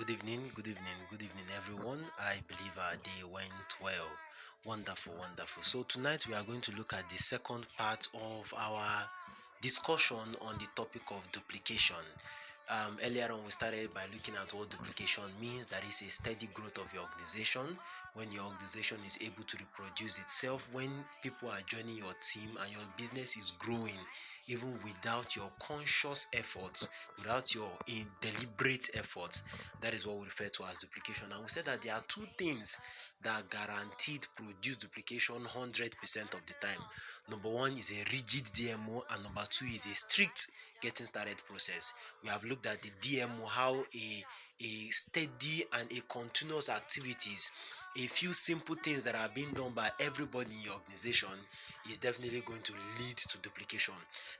Good evening, everyone. I believe our day went well. Wonderful, wonderful. So, tonight we are going to look at the second part of our discussion on the topic of duplication. Earlier on, we started by looking at what duplication means. That is a steady growth of your organization when your organization is able to reproduce itself, when people are joining your team and your business is growing even without your conscious efforts, without your deliberate efforts. That is what we refer to as duplication. And we said that there are two things that guaranteed produce duplication 100% of the time. Number one is a rigid DMO, and number two is a strict getting started process. We have looked at the DMO, how a steady and a continuous activities, a few simple things that are being done by everybody in your organization is definitely going to lead to duplication.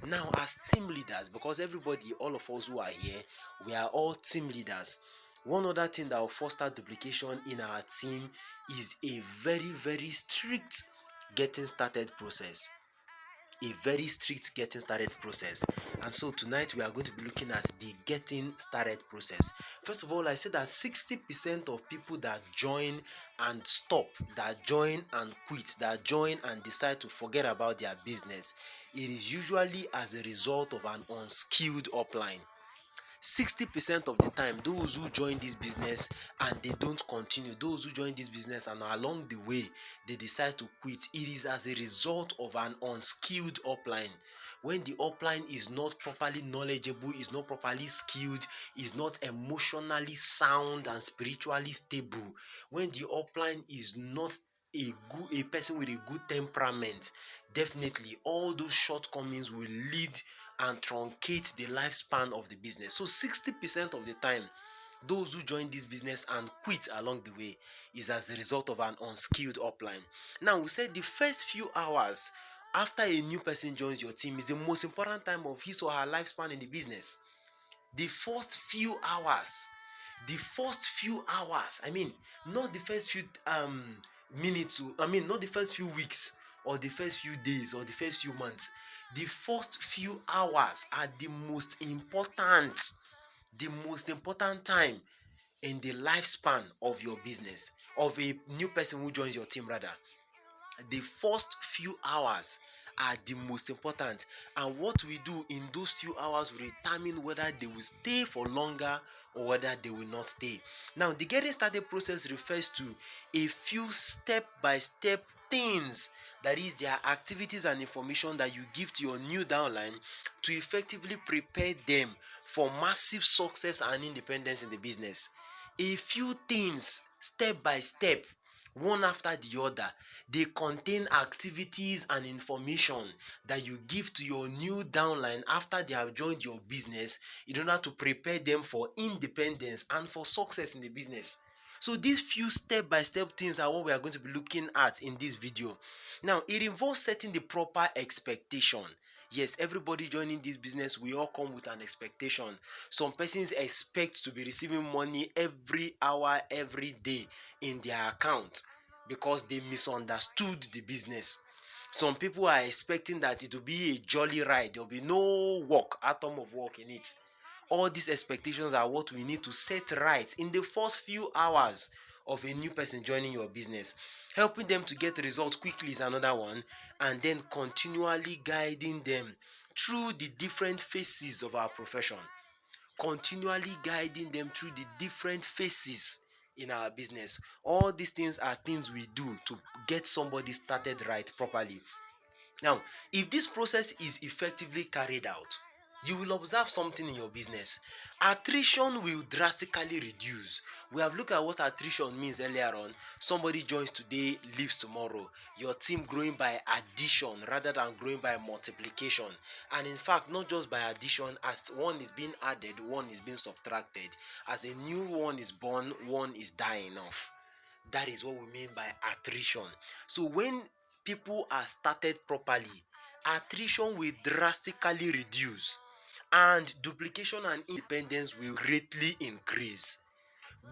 Now, as team leaders, because everybody, all of us who are here, we are all team leaders. One other thing that will foster duplication in our team is a very strict getting started process. A very strict getting started process. And so tonight we are going to be looking at the getting started process. First of all, I said that 60% of people that join and stop, that join and quit, that join and decide to forget about their business, it is usually as a result of an unskilled upline. 60% of the time, those who join this business and they don't continue, those who join this business and along the way they decide to quit, it is as a result of an unskilled upline. When the upline is not properly knowledgeable, is not properly skilled, is not emotionally sound and spiritually stable, when the upline is not a person with a good temperament, definitely all those shortcomings will lead and truncate the lifespan of the business. So 60% of the time, those who join this business and quit along the way is as a result of an unskilled upline. Now, we said the first few hours after a new person joins your team is the most important time of his or her lifespan in the business. The first few hours, not the first few minutes, not the first few weeks or the first few days or the first few months. The first few hours are the most important time in the lifespan of your business, of a new person who joins your team rather. The first few hours are the most important, and what we do in those few hours will determine whether they will stay for longer or whether they will not stay. Now, the getting started process refers to a few step by step things, that is, their activities and information that you give to your new downline to effectively prepare them for massive success and independence in the business. A few things, step by step, one after the other. They contain activities and information that you give to your new downline after they have joined your business in order to prepare them for independence and for success in the business. So these few step-by-step things are what we are going to be looking at in this video. Now, it involves setting the proper expectation. Yes, everybody joining this business, we all come with an expectation. Some persons expect to be receiving money every hour, every day in their account because they misunderstood the business. Some people are expecting that it will be a jolly ride. There will be no work, atom of work in it. All these expectations are what we need to set right in the first few hours of a new person joining your business. Helping them to get results quickly is another one, and then continually guiding them through the different phases of our profession. Continually guiding them through the different phases in our business. All these things are things we do to get somebody started right properly. Now, if this process is effectively carried out, you will observe something in your business. Attrition will drastically reduce. We have looked at what attrition means earlier on. Somebody joins today, leaves tomorrow. Your team growing by addition rather than growing by multiplication. And in fact, not just by addition, as one is being added, one is being subtracted. As a new one is born, one is dying off. That is what we mean by attrition. So when people are started properly, attrition will drastically reduce and duplication and independence will greatly increase.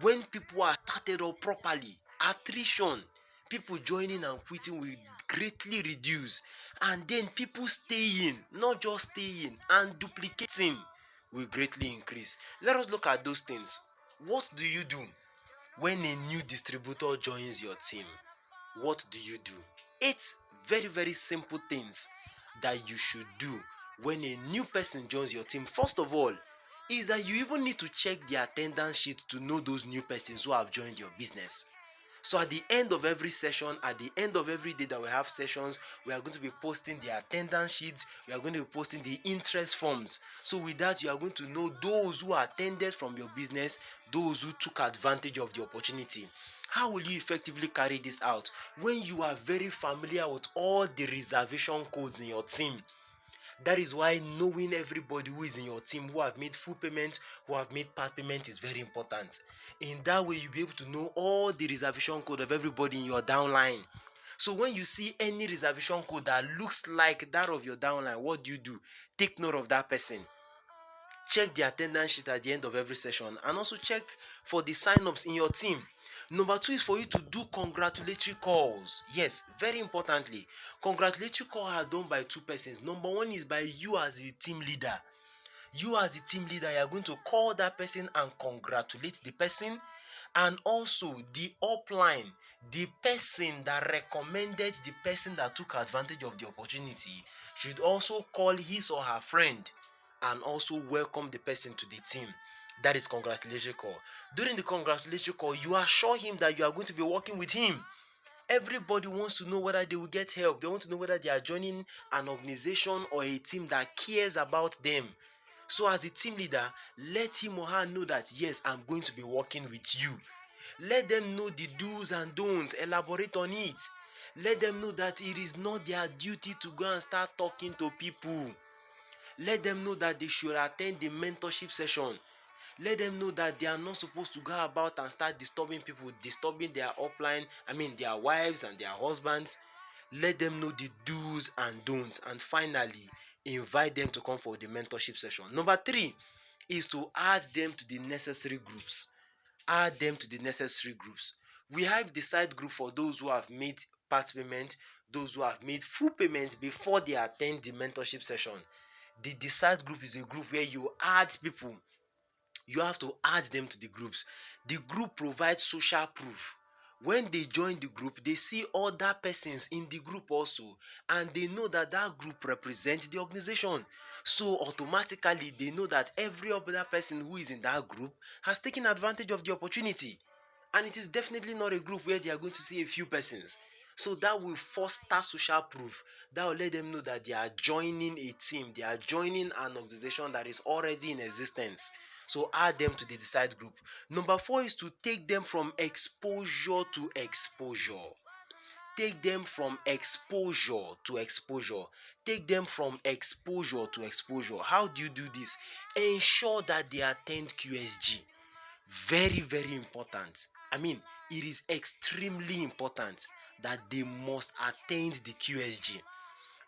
When people are started up properly, attrition, people joining and quitting, will greatly reduce, and then people staying, not just staying, and duplicating will greatly increase. Let us look at those things. What do you do when a new distributor joins your team? What do you do? 8 very, very simple things that you should do when a new person joins your team. First of all, is that you even need to check the attendance sheet to know those new persons who have joined your business. So at the end of every session, at the end of every day that we have sessions, we are going to be posting the attendance sheets, we are going to be posting the interest forms. So with that, you are going to know those who attended from your business, those who took advantage of the opportunity. How will you effectively carry this out? When you are very familiar with all the reservation codes in your team. That is why knowing everybody who is in your team, who have made full payment, who have made part payment, is very important. In that way, you'll be able to know all the reservation code of everybody in your downline. So when you see any reservation code that looks like that of your downline, what do? Take note of that person. Check the attendance sheet at the end of every session, and also check for the sign-ups in your team. Number 2 is for you to do congratulatory calls. Yes, very importantly, congratulatory calls are done by 2 persons. Number 1 is by you as the team leader. You as the team leader, you are going to call that person and congratulate the person. And also the upline, the person that recommended the person that took advantage of the opportunity, should also call his or her friend and also welcome the person to the team. That is congratulatory call. During the congratulatory call, you assure him that you are going to be working with him. Everybody wants to know whether they will get help. They want to know whether they are joining an organization or a team that cares about them. So as a team leader, let him or her know that yes, I'm going to be working with you. Let them know the do's and don'ts. Elaborate on it. Let them know that it is not their duty to go and start talking to people. Let them know that they should attend the mentorship session. Let them know that they are not supposed to go about and start disturbing people, disturbing their upline, their wives and their husbands. Let them know the do's and don'ts. And finally, invite them to come for the mentorship session. Number 3 is to add them to the necessary groups. Add them to the necessary groups. We have the side group for those who have made part payment, those who have made full payment before they attend the mentorship session. The side group is a group where you add people. You have to add them to the groups. The group provides social proof. When they join the group, they see other persons in the group also, and they know that that group represents the organization. So automatically they know that every other person who is in that group has taken advantage of the opportunity. And it is definitely not a group where they are going to see a few persons. So that will foster social proof. That will let them know that they are joining a team, they are joining an organization that is already in existence. So add them to the decide group. Number 4 is to take them from exposure to exposure. Take them from exposure to exposure. Take them from exposure to exposure. How do you do this? Ensure that they attend QSG. Very, very important. It is extremely important that they must attend the QSG.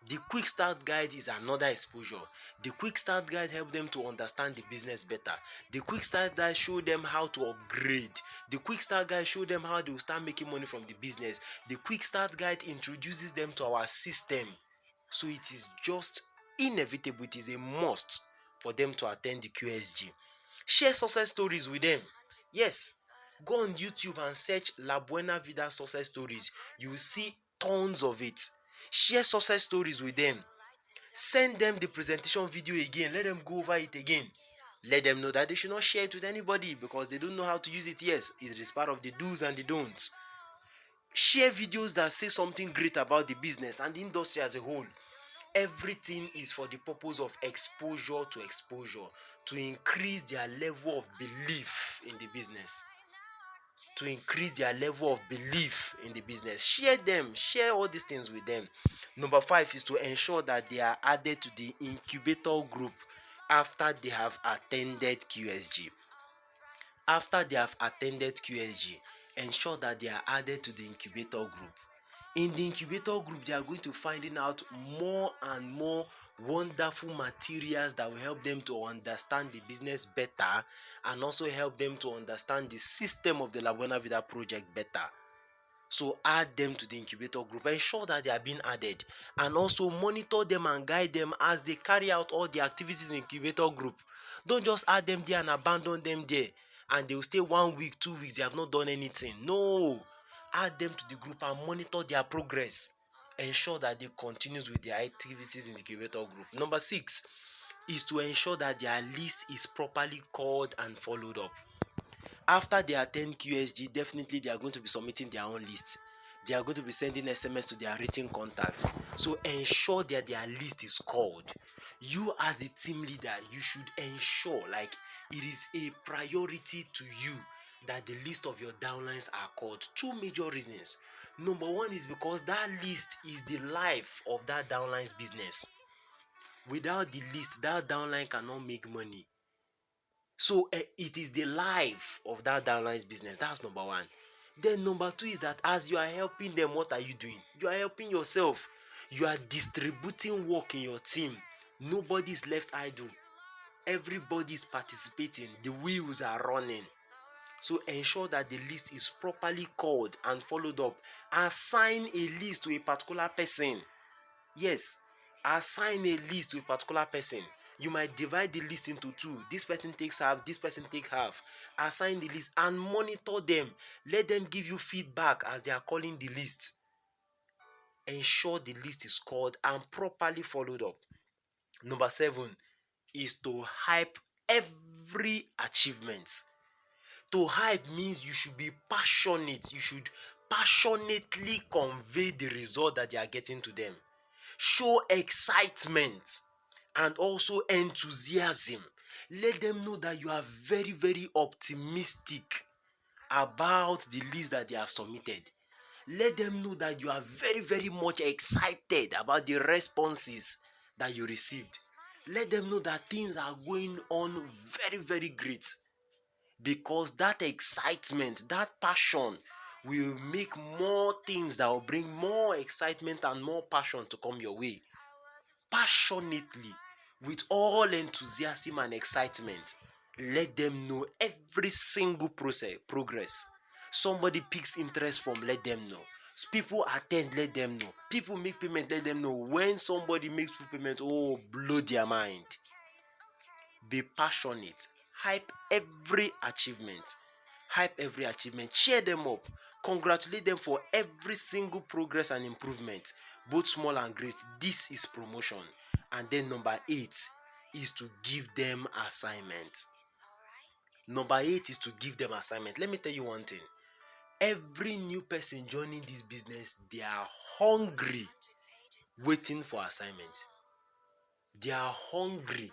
The quick start guide is another exposure. The quick start guide help them to understand the business better. The quick start guide show them how to upgrade. The quick start guide show them how they will start making money from the business. The quick start guide introduces them to our system. So it is just inevitable, it is a must for them to attend the QSG. Share success stories with them. Yes, go on YouTube and search La Buena Vida success stories. You will see tons of it. Share success stories with them. Send them the presentation video again. Let them go over it again. Let them know that they should not share it with anybody because they don't know how to use it. Yes, it is part of the do's and the don'ts. Share videos that say something great about the business and the industry as a whole. Everything is for the purpose of exposure to exposure, to increase their level of belief in the business. To increase their level of belief in the business. Share all these things with them. Number 5 is to ensure that they are added to the incubator group after they have attended QSG. After they have attended QSG, ensure that they are added to the incubator group. In the incubator group, they are going to finding out more and more wonderful materials that will help them to understand the business better and also help them to understand the system of the La Buena Vida project better. So add them to the incubator group. Ensure that they are being added and also monitor them and guide them as they carry out all the activities in the incubator group. Don't just add them there and abandon them there. and they will stay 1 week, 2 weeks, they have not done anything. No, add them to the group and monitor their progress. Ensure that they continue with their activities in the incubator group. Number 6 is to ensure that their list is properly called and followed up. After they attend QSG, definitely they are going to be submitting their own list. They are going to be sending SMS to their written contacts. So ensure that their list is called. You as the team leader, you should ensure, like, it is a priority to you that the list of your downlines are called. 2 major reasons. Number 1 is because that list is the life of that downline's business. Without the list, that downline cannot make money. So it is the life of that downline's business. That's number 1. Then number 2 is that as you are helping them, what are you doing? You are helping yourself. You are distributing work in your team. Nobody is left idle. Everybody is participating. The wheels are running. So ensure that the list is properly called and followed up. Assign a list to a particular person. Yes, assign a list to a particular person. You might divide the list into 2. This person takes half, this person takes half. Assign the list and monitor them. Let them give you feedback as they are calling the list. Ensure the list is called and properly followed up. Number 7 is to hype every achievement. To hype means you should be passionate. You should passionately convey the result that you are getting to them. Show excitement and also enthusiasm. Let them know that you are very, very optimistic about the list that they have submitted. Let them know that you are very, very much excited about the responses that you received. Let them know that things are going on very, very great, because that excitement, that passion will make more things that will bring more excitement and more passion to come your way. Passionately, with all enthusiasm and excitement, let them know every single progress. Somebody picks interest from, let them know. People attend, let them know. People make payment, let them know. When somebody makes full payment, oh, blow their mind. Be passionate. Hype every achievement. Hype every achievement. Cheer them up. Congratulate them for every single progress and improvement, both small and great. This is promotion. And then number 8 is to give them assignment. Number 8 is to give them assignment. Let me tell you one thing. Every new person joining this business, they are hungry, waiting for assignment. They are hungry,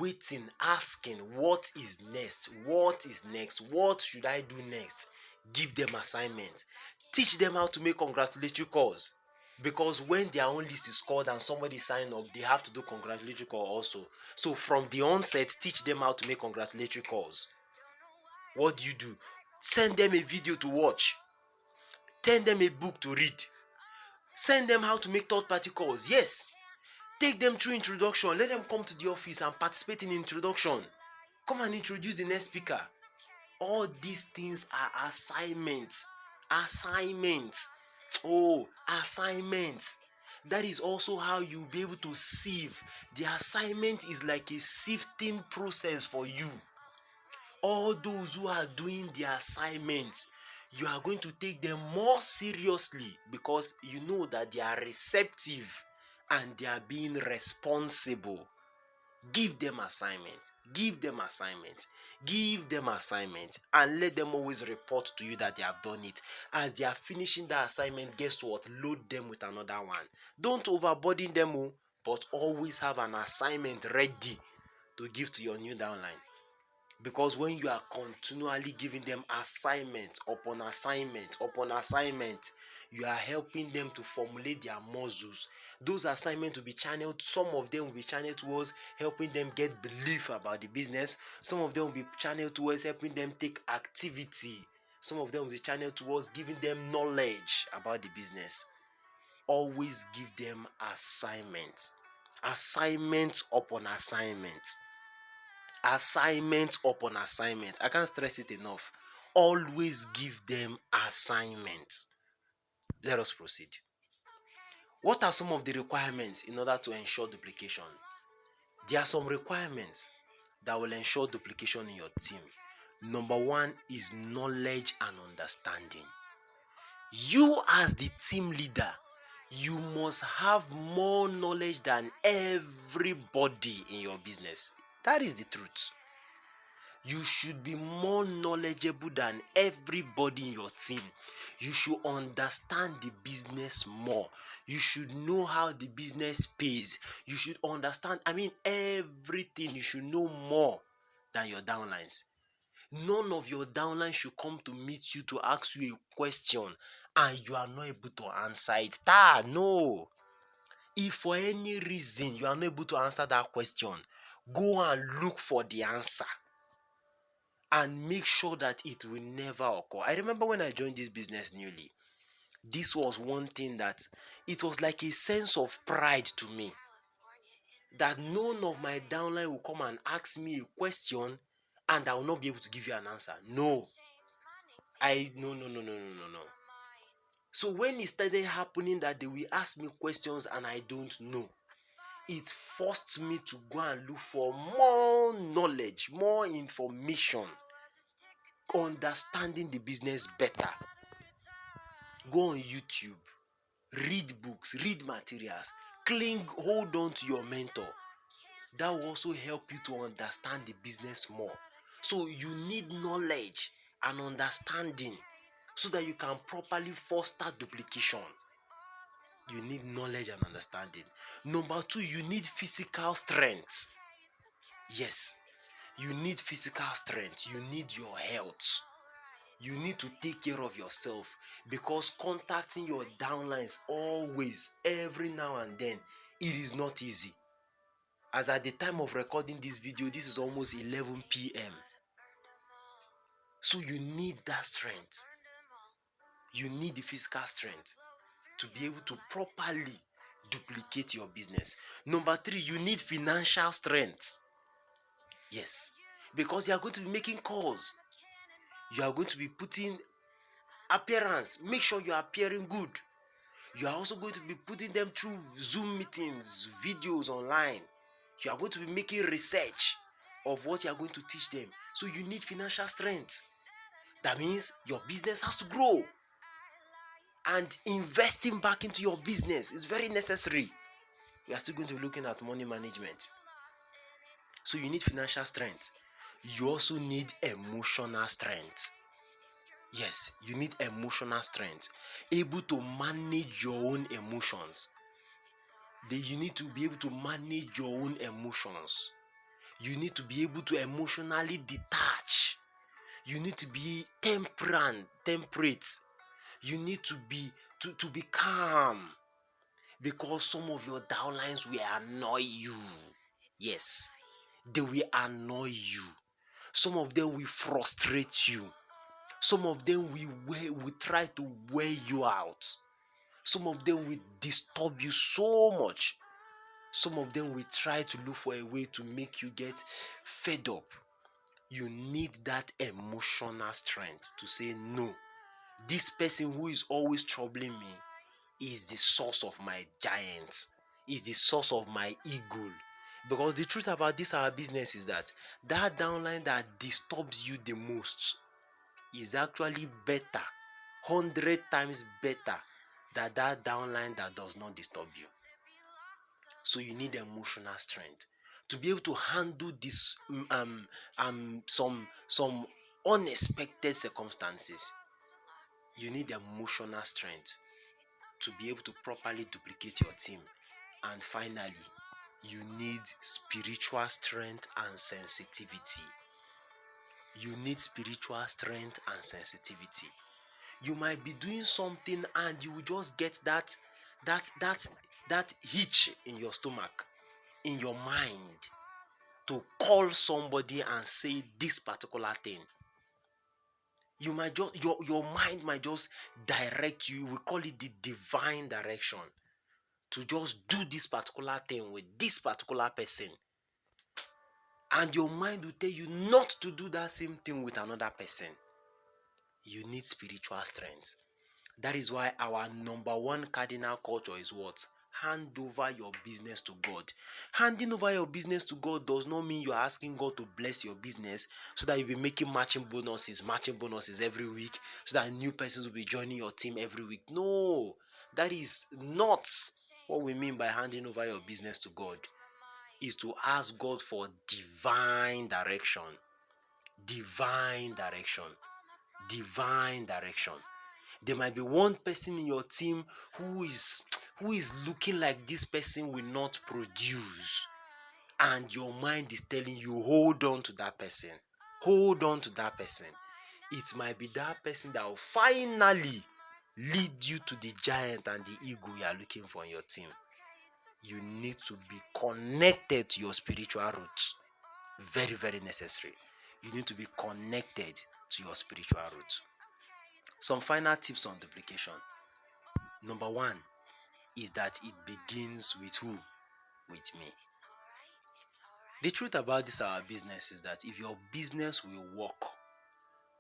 waiting, asking, what is next? What is next? What should I do next? Give them assignment. Teach them how to make congratulatory calls. Because when their own list is called and somebody sign up, they have to do congratulatory call also. So from the onset, teach them how to make congratulatory calls. What do? Send them a video to watch. Send them a book to read. Send them how to make third-party calls. Yes. Take them through introduction. Let them come to the office and participate in introduction. Come and introduce the next speaker. All these things are assignments. Assignments. Oh, assignments. That is also how you'll be able to sieve. The assignment is like a sifting process for you. All those who are doing the assignments, you are going to take them more seriously, because you know that they are receptive and they are being responsible. Give them assignment. Give them assignment. Give them assignment, and let them always report to you that they have done it. As they are finishing the assignment, guess what? Load them with another one. Don't overburden them, but always have an assignment ready to give to your new downline. Because when you are continually giving them assignment upon assignment upon assignment, you are helping them to formulate their muscles. Those assignments will be channeled. Some of them will be channeled towards helping them get belief about the business. Some of them will be channeled towards helping them take activity. Some of them will be channeled towards giving them knowledge about the business. Always give them assignments. Assignments upon assignments. Assignment upon assignment. I can't stress it enough. Always give them assignments. Let us proceed. What are some of the requirements in order to ensure duplication? There are some requirements that will ensure duplication in your team. Number one is knowledge and understanding. You as the team leader, you must have more knowledge than everybody in your business. That is the truth. You should be more knowledgeable than everybody in your team. You should understand the business more. You should know how the business pays. You should understand, everything. You should know more than your downlines. None of your downlines should come to meet you to ask you a question and you are not able to answer it. No. If for any reason you are not able to answer that question, go and look for the answer and make sure that it will never occur. I remember when I joined this business newly, this was one thing that it was like a sense of pride to me, that none of my downline will come and ask me a question and I will not be able to give you an answer. No. No. So when it started happening that they will ask me questions and I don't know, it forced me to go and look for more knowledge, more information, understanding the business better. Go on YouTube, read books, read materials, hold on to your mentor. That will also help you to understand the business more. So you need knowledge and understanding so that you can properly foster duplication. You need knowledge and understanding. Number two, you need physical strength. Yes, you need physical strength. You need your health. You need to take care of yourself, because contacting your downlines always, every now and then, it is not easy. As at the time of recording this video, this is almost 11 p.m. So you need that strength. You need the physical strength to be able to properly duplicate your business. Number three, you need financial strength. Yes, because you are going to be making calls. You are going to be putting appearance. Make sure you are appearing good. You are also going to be putting them through Zoom meetings, videos online. You are going to be making research of what you are going to teach them. So you need financial strength. That means your business has to grow. And investing back into your business is very necessary. We are still going to be looking at money management. So you need financial strength. You also need emotional strength. Yes, you need emotional strength. Able to manage your own emotions. You need to be able to manage your own emotions. You need to be able to emotionally detach. You need to be temperate. You need to be calm, because some of your downlines will annoy you. Yes, they will annoy you. Some of them will frustrate you. Some of them will try to wear you out. Some of them will disturb you so much. Some of them will try to look for a way to make you get fed up. You need that emotional strength to say, no, this person who is always troubling me is the source of my giants, is the source of my eagle. Because the truth about this our business is that downline that disturbs you the most is actually better, 100 times better than that downline that does not disturb you. So you need emotional strength to be able to handle this some unexpected circumstances. You need emotional strength to be able to properly duplicate your team. And finally, you need spiritual strength and sensitivity. You need spiritual strength and sensitivity. You might be doing something and you will just get that hitch in your stomach, in your mind, to call somebody and say this particular thing. You might just your mind might just direct you. We call it the divine direction, to just do this particular thing with this particular person. And your mind will tell you not to do that same thing with another person. You need spiritual strength. That is why our number one cardinal culture is what? hand over your business to God. Handing over your business to God does not mean you are asking God to bless your business so that you'll be making matching bonuses every week, so that new persons will be joining your team every week. No, that is not what we mean by handing over your business to God. Is to ask God for divine direction. Divine direction. Divine direction. There might be one person in your team who is looking like this person will not produce, and your mind is telling you, hold on to that person. Hold on to that person. It might be that person that will finally lead you to the giant and the eagle you are looking for in your team. You need to be connected to your spiritual roots. Very, very necessary. You need to be connected to your spiritual roots. Some final tips on duplication. Number one is that it begins with who? With me. The truth about this our business is that if your business will work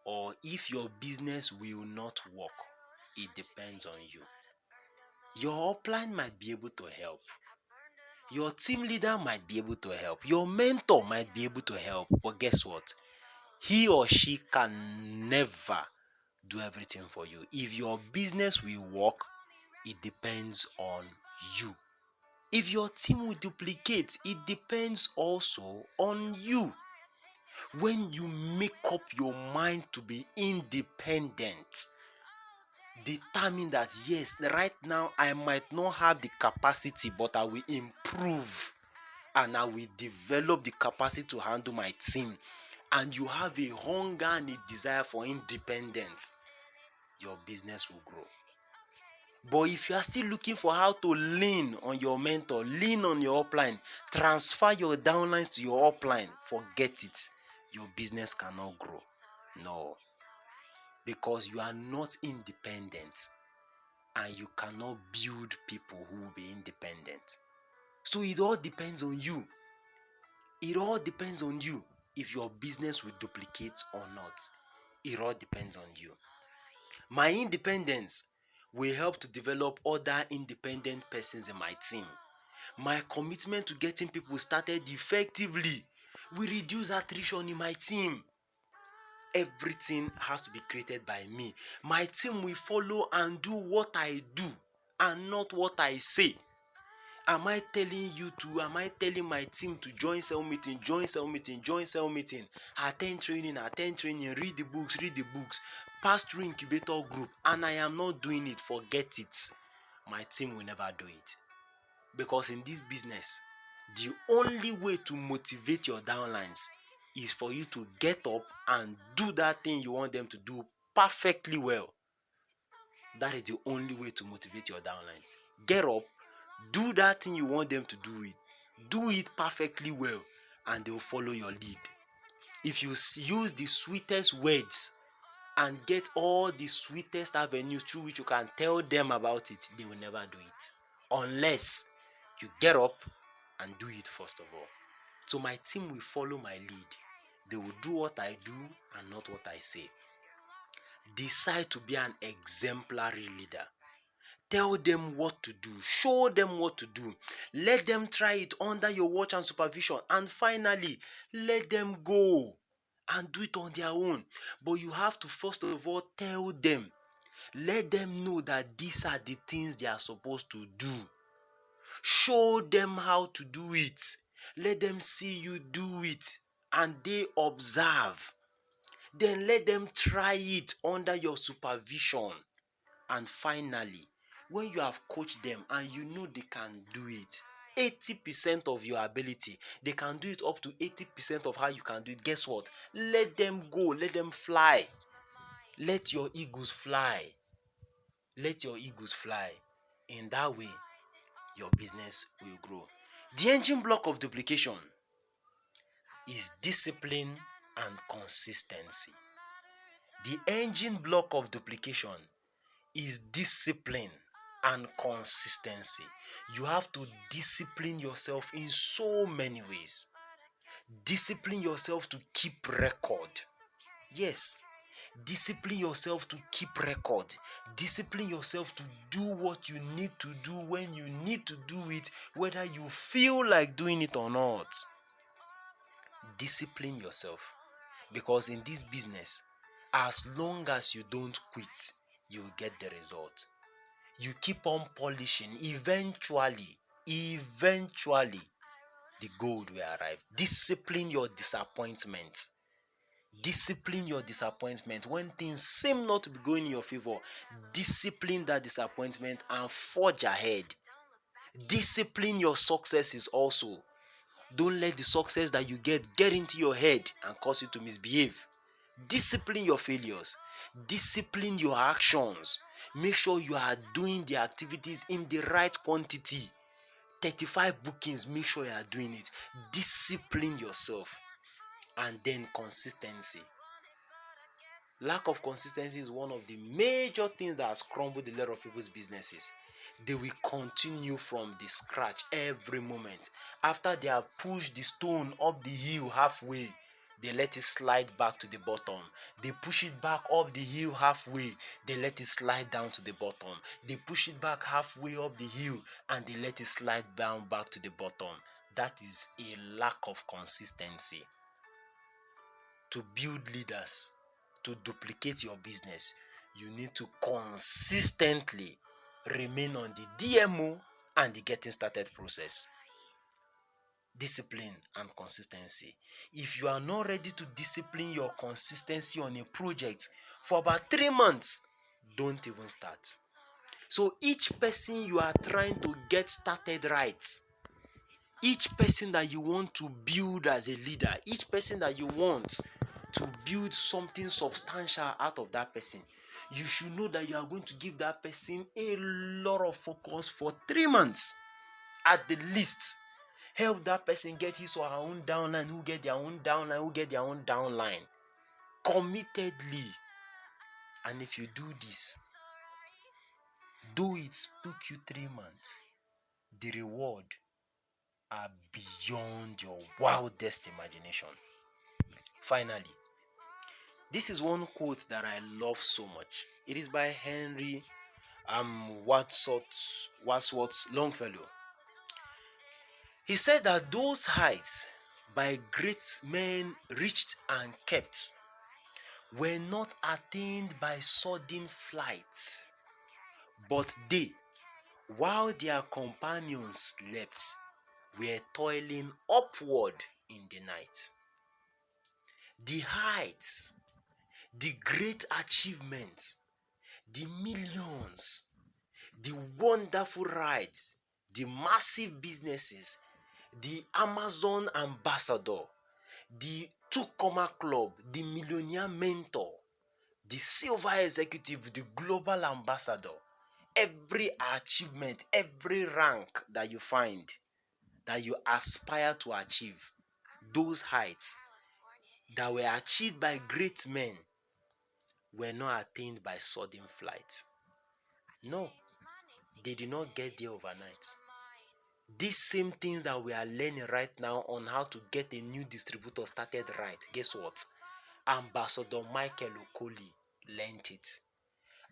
or if your business will not work, it depends on you. Your upline might be able to help. Your team leader might be able to help. Your mentor might be able to help. But guess what? He or she can never do everything for you. If your business will work, it depends on you. If your team will duplicate, it depends also on you. When you make up your mind to be independent, determine that yes, right now I might not have the capacity, but I will improve and I will develop the capacity to handle my team. And you have a hunger and a desire for independence, your business will grow. But if you are still looking for how to lean on your mentor, lean on your upline, transfer your downlines to your upline, forget it. Your business cannot grow. No. Because you are not independent and you cannot build people who will be independent. So it all depends on you. It all depends on you if your business will duplicate or not. It all depends on you. My independence will help to develop other independent persons in my team. My commitment to getting people started effectively will reduce attrition in my team. Everything has to be created by me. My team will follow and do what I do and not what I say. Am I telling my team to join cell meeting, attend training, read the books, pass through incubator group, and I am not doing it? Forget it. My team will never do it. Because in this business, the only way to motivate your downlines is for you to get up and do that thing you want them to do perfectly well. That is the only way to motivate your downlines. Get up, do that thing you want them to do it perfectly well, and they will follow your lead. If you use the sweetest words and get all the sweetest avenues through which you can tell them about it, they will never do it unless you get up and do it first of all. So my team will follow my lead. They will do what I do and not what I say. Decide to be an exemplary leader. Tell them what to do. Show them what to do. Let them try it under your watch and supervision. And finally, let them go and do it on their own. But you have to first of all tell them. Let them know that these are the things they are supposed to do. Show them how to do it. Let them see you do it and they observe. Then let them try it under your supervision. And finally, when you have coached them and you know they can do it, 80% of your ability, they can do it up to 80% of how you can do it. Guess what? Let them go. Let them fly. Let your eagles fly. Let your eagles fly. In that way, your business will grow. The engine block of duplication is discipline and consistency. The engine block of duplication is discipline and consistency. You have to discipline yourself in so many ways. Discipline yourself to keep record. Yes, Discipline yourself to keep record. Discipline yourself to do what you need to do when you need to do it, whether you feel like doing it or not. Discipline yourself, because in this business, as long as you don't quit, you will get the result. You keep on polishing, eventually, the goal will arrive. Discipline your disappointment. Discipline your disappointment. When things seem not to be going in your favor, discipline that disappointment and forge ahead. Discipline your successes also. Don't let the success that you get into your head and cause you to misbehave. Discipline your failures. Discipline your actions. Make sure you are doing the activities in the right quantity. 35 bookings, make sure you are doing it. Discipline yourself. And then consistency. Lack of consistency is one of the major things that has crumbled a lot of people's businesses. They will continue from the scratch every moment. After they have pushed the stone up the hill halfway, they let it slide back to the bottom. They push it back up the hill halfway, they let it slide down to the bottom. They push it back halfway up the hill and they let it slide down back to the bottom. That is a lack of consistency. To build leaders, to duplicate your business, you need to consistently remain on the DMO and the getting started process. Discipline and consistency. If you are not ready to discipline your consistency on a project for about 3 months, don't even start. So each person you are trying to get started right, each person that you want to build as a leader, each person that you want to build something substantial out of that person, you should know that you are going to give that person a lot of focus for 3 months at the least. Help that person get his or her own downline, who get their own downline, committedly. And if you do this, though it took you 3 months, the reward are beyond your wildest imagination. Finally, this is one quote that I love so much. It is by Henry Wadsworth Longfellow. He said that those heights by great men reached and kept were not attained by sudden flight, but they, while their companions slept, were toiling upward in the night. The heights, the great achievements, the millions, the wonderful rides, the massive businesses, the Amazon ambassador, the Two-Comma Club, the millionaire mentor, the silver executive, the global ambassador, every achievement, every rank that you find, that you aspire to achieve, those heights that were achieved by great men were not attained by sudden flight. No, they did not get there overnight. These same things that we are learning right now on how to get a new distributor started right, guess what? Ambassador Michael Okoli learned it.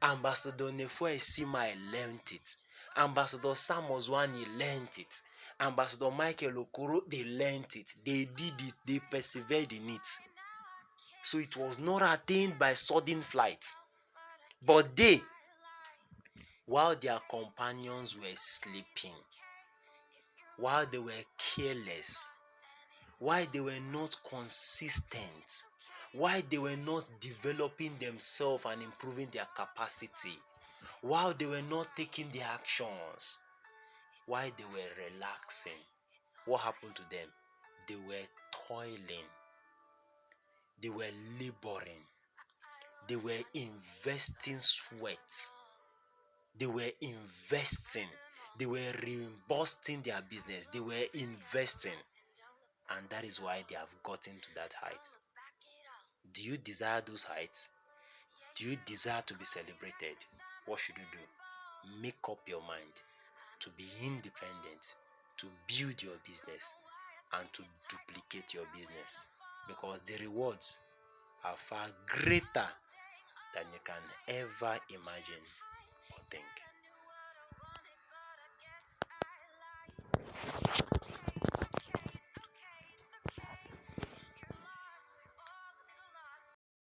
Ambassador Nefo Esima learned it. Ambassador Sam Ozwani learned it. Ambassador Michael Okoro, they learned it. They did it. They persevered in it. So it was not attained by sudden flight. But they, while their companions were sleeping, while they were careless, while they were not consistent, while they were not developing themselves and improving their capacity, while they were not taking the actions, while they were relaxing, what happened to them? They were toiling, they were laboring, they were investing sweat, they were investing, they were reimbursing their business, they were investing, and that is why they have gotten to that height. Do you desire those heights? Do you desire to be celebrated? What should you do? Make up your mind to be independent, to build your business, and to duplicate your business, because the rewards are far greater than you can ever imagine or think.